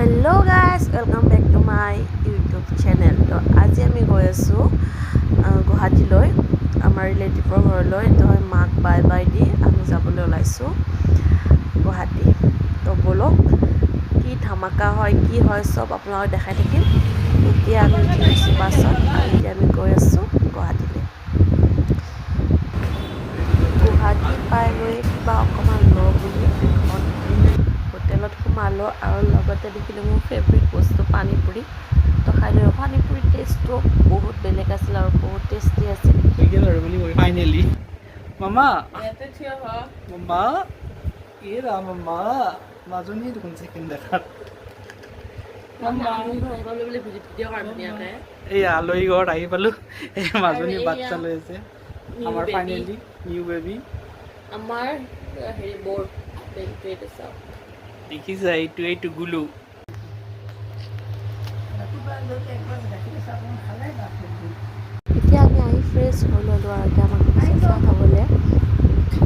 Hello guys, welcome back to my YouTube channel. তো আজি আমি গৈ আছো গুৱাহাটীলৈ আমাৰ ৰিলেটিভৰ ঘৰলৈ। তো মাক বাই বাই দি আমি যাবলৈ ওলাইছো গুৱাহাটী। তো বলক কি ধামাকা হয় কি হয় সব আপোনালোকক দেখাই থাকিম। এতিয়া আমি উঠিছো বাছত আৰু এতিয়া আমি গৈ আছো গুৱাহাটীলৈ। গুৱাহাটী পাই গৈ কিবা অকণমান ল বুলি এখন হোটেলত সোমালো আৰু লগতে দেখিলো মোৰ ফেভৰিট বস্তু পানীপুৰি। তো খাইলো পানীপুৰি টেষ্টটো বহুত বেলেগ আছিল আৰু বহুত টেষ্টি আছিল। ফাইনেলি মামা মামা এৰা মামা মাজনী দেখোন ছেকেণ্ড দেখাত এই আলহী ঘৰত আহি পালো। এই মাজনী বাচ্চা লৈ আছে আমাৰ ফাইনেলি নিউ বেবী। আমাৰ হেৰি বৰ বেবিটো চাওক দেখিছা এইটো গুলু। এতিয়া আমি আহি ফ্ৰেছ হৈ ল'লোঁ আৰু এতিয়া আমাক চাহ খাবলৈ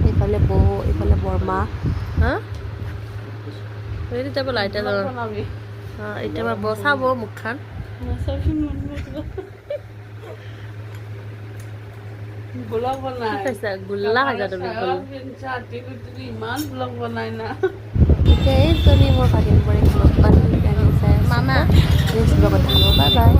এইফালে বৌ এইফালে বৰমা হা এতিয়া বোলা এতিয়া এতিয়া বচাব মুখখন ব্লগ বনাই গোল্লা খাইছা তুমি ইমান ব্লগ বনাই না এতিয়া এইজনী মোৰ ভাগিন পৰি ব্লগ বান্ধি চাই মামা নেক্সট ব্লগত বাই বাই।